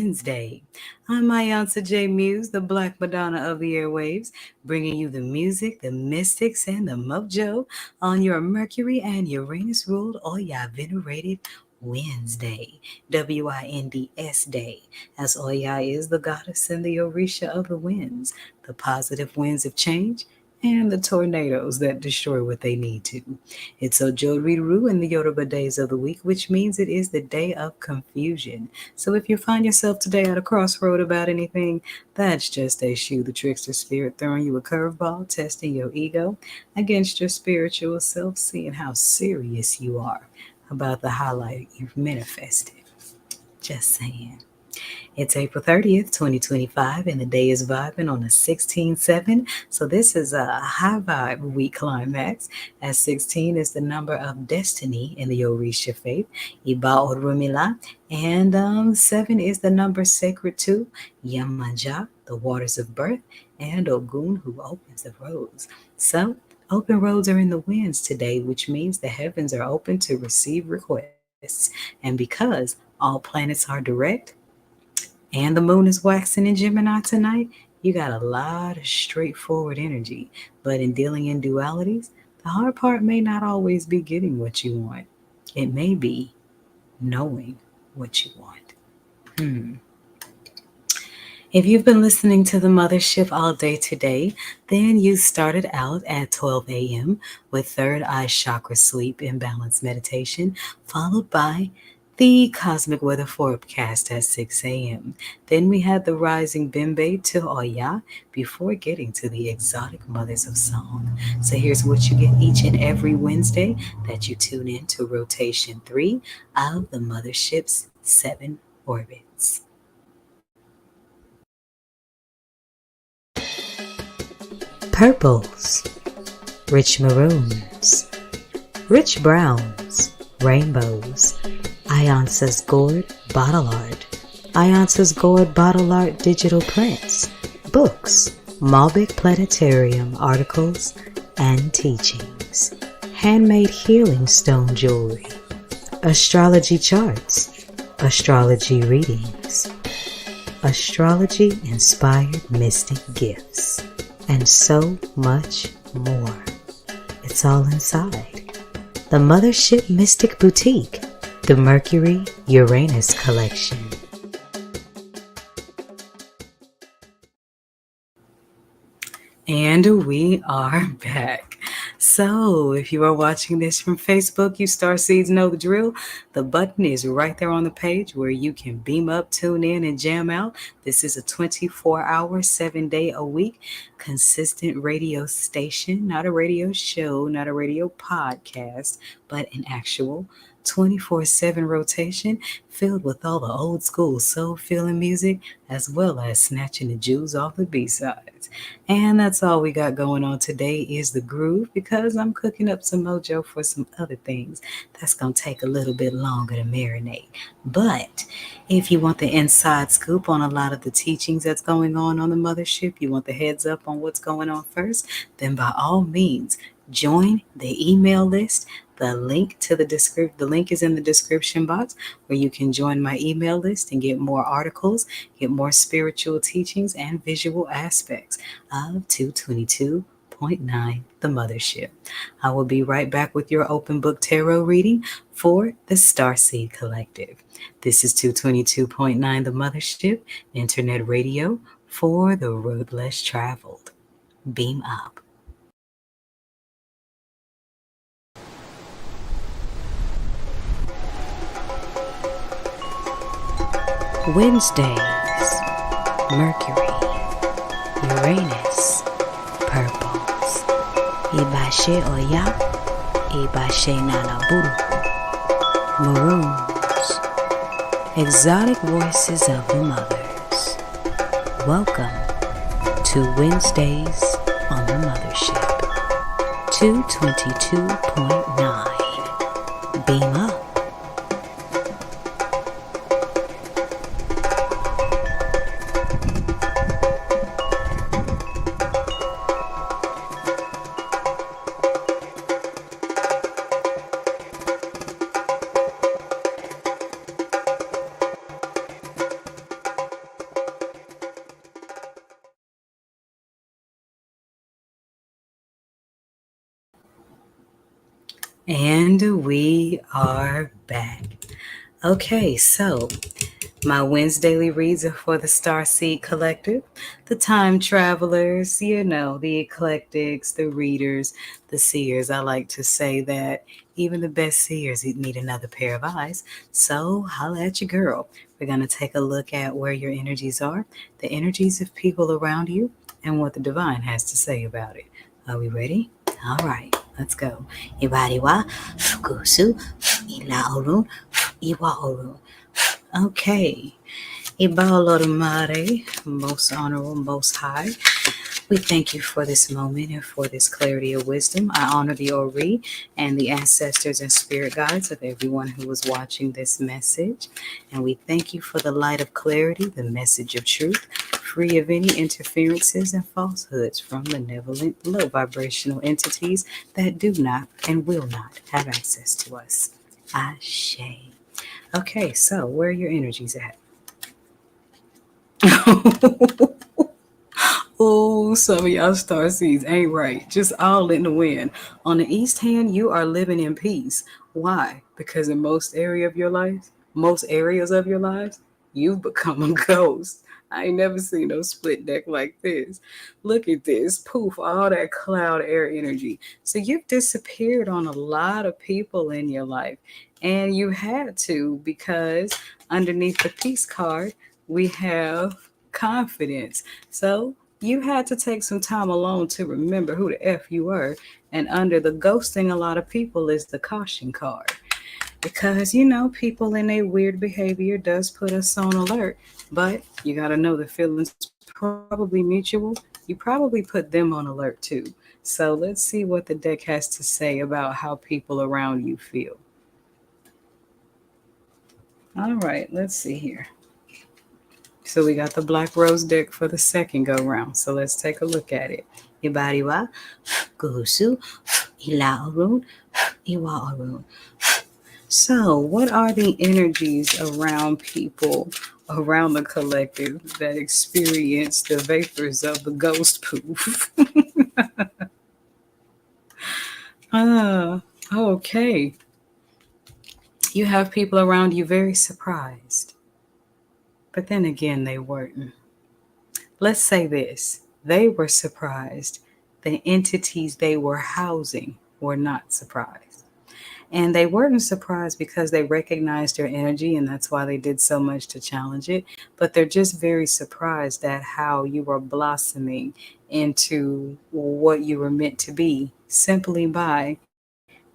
Wednesday. I'm iiiYansaje Muse, the Black Madonna of the airwaves, bringing you the music, the mystics, and the mojo on your Mercury and Uranus ruled Oya venerated Wednesday, WINDS Day, as Oya is the goddess and the Orisha of the winds, the positive winds of change, and the tornadoes that destroy what they need to. It's Ojoriru in the Yoruba days of the week, which means it is the day of confusion. So if you find yourself today at a crossroad about anything, that's just a shoe the trickster spirit throwing you a curveball, testing your ego against your spiritual self, seeing how serious you are about the highlight you've manifested. Just saying. It's April 30th, 2025, and the day is vibing on a 16-7. So this is a high vibe week climax, as 16 is the number of destiny in the Orisha faith, Iba Orumila, and 7 is the number sacred to Yemanja, the waters of birth, and Ogun, who opens the roads. So open roads are in the winds today, which means the heavens are open to receive requests. And because all planets are direct, and the moon is waxing in Gemini tonight, you got a lot of straightforward energy. But in dealing in dualities, the hard part may not always be getting what you want. It may be knowing what you want. If you've been listening to the Mothership all day today, then you started out at 12 a.m. with third eye chakra sleep imbalance meditation, followed by the cosmic weather forecast at 6 a.m. Then we had the rising Bimbe to Oya before getting to the exotic mothers of song. So here's what you get each and every Wednesday that you tune in to rotation 3 of the Mothership's 7 orbits. Purples, rich maroons, rich browns, rainbows, iiiYansa's gourd bottle art, iiiYansa's gourd bottle art digital prints, books, Malbec planetarium articles and teachings, handmade healing stone jewelry, astrology charts, astrology readings, astrology inspired mystic gifts, and so much more. It's all inside the Mothership Mystic Boutiq, the Mercury Uranus collection. And we are back. So if you are watching this from Facebook, you starseeds know the drill. The button is right there on the page where you can beam up, tune in, and jam out. This is a 24-hour, 7-day-a-week consistent radio station, not a radio show, not a radio podcast, but an actual 24/7 rotation filled with all the old school soul feeling music, as well as snatching the jewels off the B-sides. And that's all we got going on today is the groove, because I'm cooking up some mojo for some other things that's going to take a little bit longer to marinate. But if you want the inside scoop on a lot of the teachings that's going on the Mothership, you want the heads up on what's going on first, then by all means, join the email list. The link is in the description box, where you can join my email list and get more articles, get more spiritual teachings and visual aspects of 222.9 the Mothership. I will be right back with your open book tarot reading for the Starseed Collective. This is 222.9 the Mothership, internet radio for the road less traveled. Beam up. Wednesdays, Mercury, Uranus, purples, Iba Oya, Iba Nanaburu, maroons, exotic voices of the mothers. Welcome to Wednesdays on the Mothership, 222.9. Beam up. And we are back. Okay, so my Wednesday daily reads are for the Starseed Collective, the time travelers, the eclectics, the readers, the seers. I like to say that even the best seers need another pair of eyes. So holla at your girl. We're going to take a look at where your energies are, the energies of people around you, and what the divine has to say about it. Are we ready? All right, let's go. Iba Ariwa, Gusu, Ila Orun, Iwa Orun. Okay. Iba most honorable, most high. We thank you for this moment and for this clarity of wisdom. I honor the Ori and the ancestors and spirit guides of everyone who was watching this message. And we thank you for the light of clarity, the message of truth, free of any interferences and falsehoods from malevolent, low vibrational entities that do not and will not have access to us. Ashe. Okay, so where are your energies at? Oh, some of y'all star seeds ain't right. Just all in the wind. On the east hand, you are living in peace. Why? Because in most areas of your lives, you've become a ghost. I ain't never seen no split deck like this. Look at this. Poof, all that cloud air energy. So you've disappeared on a lot of people in your life. And you had to because underneath the peace card, we have confidence. So you had to take some time alone to remember who the F you were. And under the ghosting a lot of people is the caution card. Because, people in their weird behavior does put us on alert. But you got to know the feelings probably mutual. You probably put them on alert too. So let's see what the deck has to say about how people around you feel. All right, let's see here. So we got the Black Rose deck for the second go round. So let's take a look at it. Iba Ariwa, Guhusu, Ila Orun, Iwa Orun. So, what are the energies around people, around the collective that experience the vapors of the ghost poof? Ah, okay. You have people around you very surprised. But then again, they weren't. Let's say this, they were surprised. The entities they were housing were not surprised. And they weren't surprised because they recognized your energy and that's why they did so much to challenge it. But they're just very surprised at how you are blossoming into what you were meant to be simply by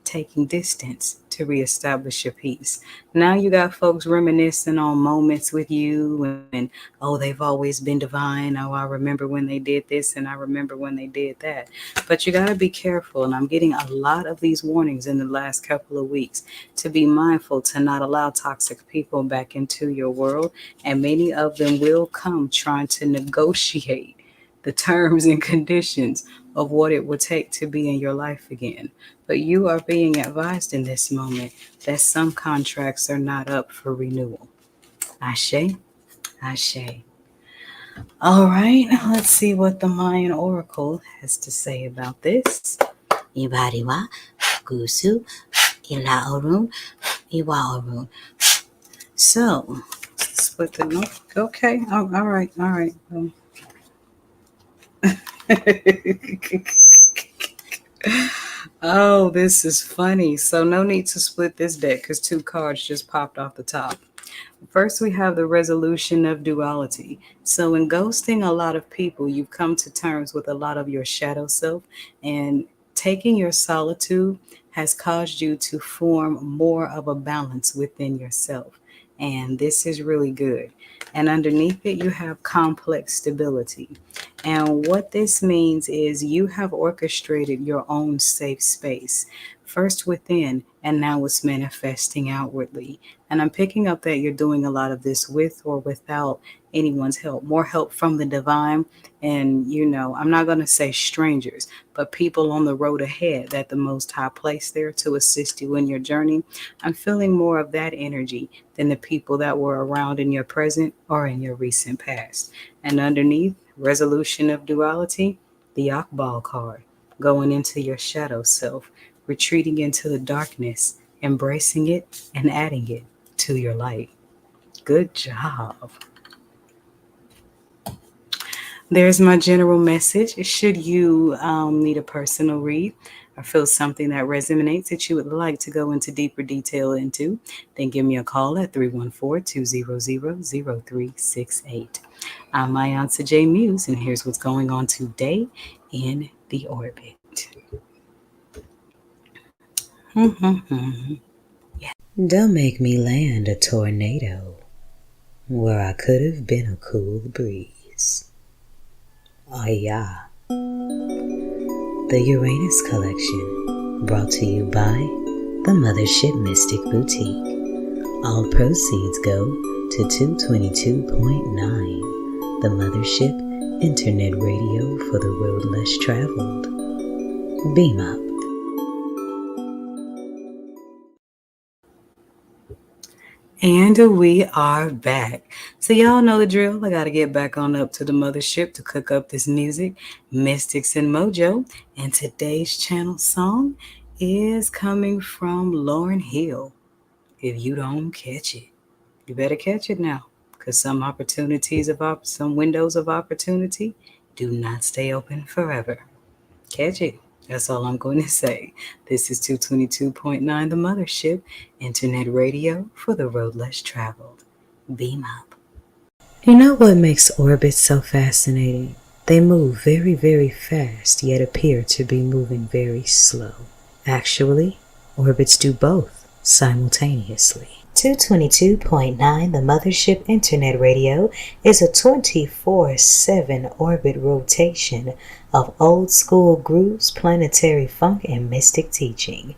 taking distance to reestablish your peace. Now you got folks reminiscing on moments with you and, oh, they've always been divine. Oh, I remember when they did this and I remember when they did that. But you got to be careful. And I'm getting a lot of these warnings in the last couple of weeks to be mindful to not allow toxic people back into your world. And many of them will come trying to negotiate the terms and conditions of what it would take to be in your life again. But you are being advised in this moment that some contracts are not up for renewal. Ashe, Ashe. All right, let's see what the Mayan Oracle has to say about this. Ibariwa, Gusu, Ila Orun, Iwa Orun. So, split the note. Okay, all right, all right. Oh, this is funny. So no need to split this deck because two cards just popped off the top. First, we have the resolution of duality. So, in ghosting a lot of people, you've come to terms with a lot of your shadow self, and taking your solitude has caused you to form more of a balance within yourself. And this is really good. And underneath it, you have complex stability. And what this means is you have orchestrated your own safe space, first within, and now it's manifesting outwardly. And I'm picking up that you're doing a lot of this with or without anyone's help, more help from the divine. And, I'm not going to say strangers, but people on the road ahead that the Most High placed there to assist you in your journey. I'm feeling more of that energy than the people that were around in your present or in your recent past. And underneath, resolution of duality, the Akbal card, going into your shadow self, retreating into the darkness, embracing it, and adding it to your light. Good job. There's my general message. Should you need a personal read or feel something that resonates that you would like to go into deeper detail into, then give me a call at 314-200-0368. I'm iiiYansaje Muse, and here's what's going on today in the orbit. Don't make me land a tornado where I could have been a cool breeze. Oya. The Uranus collection, brought to you by the Mothership Mystic Boutique. All proceeds go to 222.9, the Mothership Internet Radio for the road less traveled. Beam up. And we are back. So y'all know the drill. I got to get back on up to the mothership to cook up this music, Mystics and Mojo. And today's channel song is coming from Lauryn Hill. If you don't catch it, you better catch it now, because some windows of opportunity do not stay open forever. Catch it. That's all I'm going to say. This is 222.9 The Mothership, Internet Radio for the road less traveled. Beam up. You know what makes orbits so fascinating? They move very, very fast, yet appear to be moving very slow. Actually, orbits do both simultaneously. 222.9 The Mothership Internet Radio is a 24/7 orbit rotation of old school grooves, planetary funk, and mystic teaching.